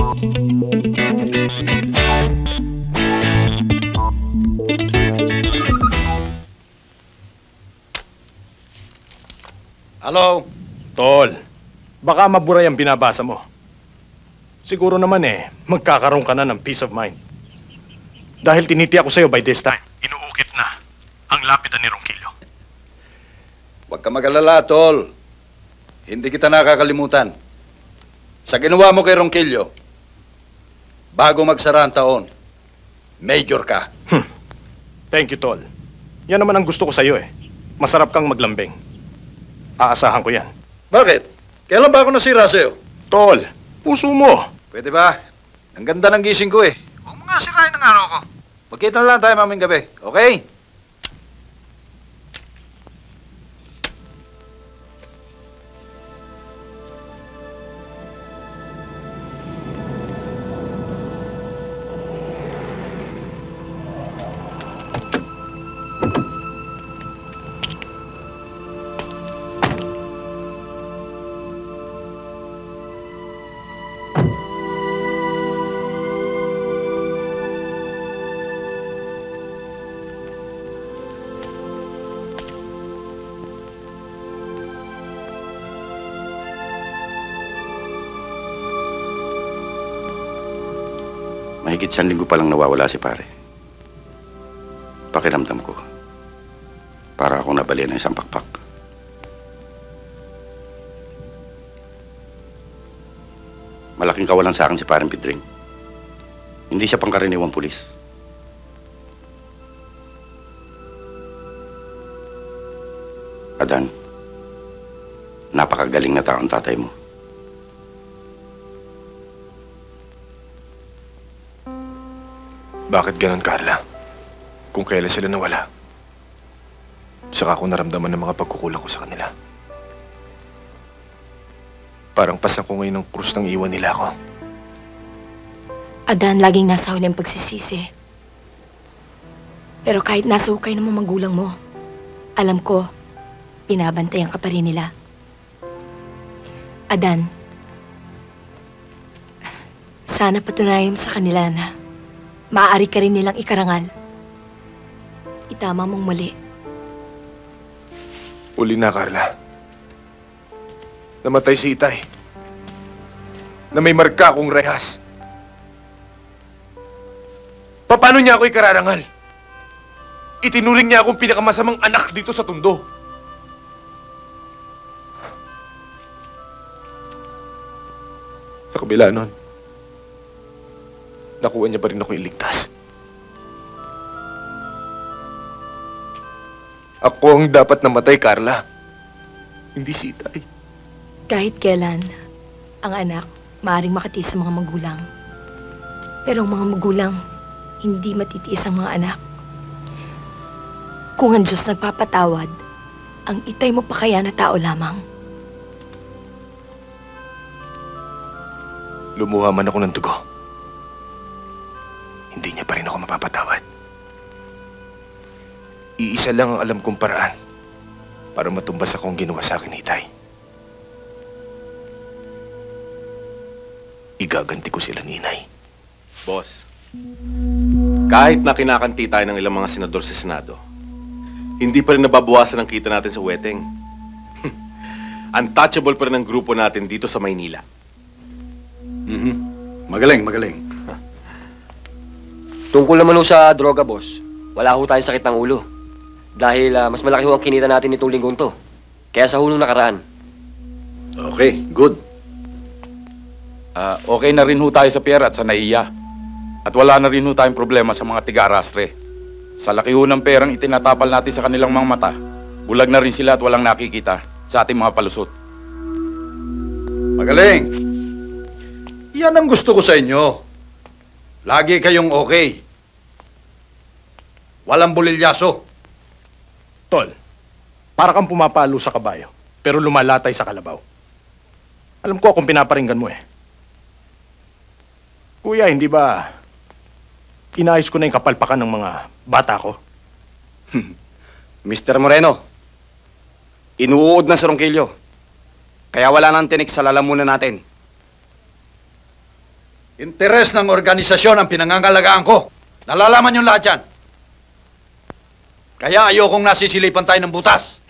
Hello? Tol, baka mabura yung binabasa mo. Siguro naman magkakaroon ka na ng peace of mind. Dahil tinitiyak ko sa'yo by this time, inuukit na ang lapitan ni Ronquillo. Huwag ka mag-alala, Tol. Hindi kita nakakalimutan. Sa ginawa mo kay Ronquillo, bago magsara ang taon, major ka. Thank you, Tol. Yan naman ang gusto ko sa'yo Masarap kang maglambing. Aasahan ko yan. Bakit? Kailan ba ako nasira sa'yo? Tol, puso mo. Pwede ba? Ang ganda ng gising ko Huwag mo nga sirain ang araw ko. Magkita na lang tayo maming gabi, okay? Mahigit 1 linggo pa lang nawawala si pare. Pakiramdam ko, para akong nabali ng isang pakpak. Malaking kawalan sa akin si pareng Pedring. Hindi siya pangkaraniwang pulis. Adan, napakagaling na tao ang tatay mo. Bakit ganon, Carla? Kung kailan sila nawala, saka ako naramdaman ng mga pagkukulang ko sa kanila. Parang pasan ko ngayon ng krus ng iwan nila ako. Adan, laging nasa huli ang pagsisisi. Pero kahit nasa hukay ng mga magulang mo, alam ko, binabantayan ka pa rin nila. Adan, sana patunayan mo sa kanila na maaari ka rin nilang ikarangal. Itama mong muli. Uli na, Carla. Namatay si Itay. Na may marka akong rehas. Paano niya ako ikararangal? Itinuring niya akong pinakamasamang anak dito sa Tondo. Sa kabila nun, nakuha niya pa rin ako iligtas. Ako ang dapat namatay, Carla. Hindi si Itay. Kahit kailan, ang anak maaaring makatiis sa mga magulang. Pero ang mga magulang, hindi matitiis ang mga anak. Kung ang Diyos nagpapatawad, ang Itay mo pa kaya na tao lamang. Lumuha man ako ng dugo. Hindi niya pa rin ako mapapatawad. Iisa lang ang alam kong paraan para matumbas akong ginawa sa akin ni Itay. Igaganti ko sila ni Inay. Boss, kahit na kinakanti tayo ng ilang mga senador sa Senado, hindi pa rin nababawasan ang kita natin sa wedding. Untouchable pa rin ang grupo natin dito sa Maynila. Magaling, magaling. Tungkol naman sa droga, boss, wala ho tayong sakit ng ulo. Dahil mas malaki ho ang kinita natin nitong linggong to. Kaya sa hulong nakaraan. Okay, good. Okay na rin ho tayo sa pera at sa naiya. At wala na rin ho tayong problema sa mga tiga-arastre. Sa laki ho ng perang itinatapal natin sa kanilang mga mata, bulag na rin sila at walang nakikita sa ating mga palusot. Magaling. Yan ang gusto ko sa inyo. Lagi kayong okay. Walang bulilyaso. Tol, para kang pumapalo sa kabayo, pero lumalatay sa kalabaw. Alam ko akong pinaparinggan mo Kuya, hindi ba inayos ko na yung kapalpakan ng mga bata ko? Mr. Moreno, inuud na si Ronquillo. Kaya wala nang tinik sa lalamunan natin. Interes ng organisasyon ang pinangangalagaan ko. Nalalaman yung lahat yan. Kaya ayokong nasisilipan tayo ng butas.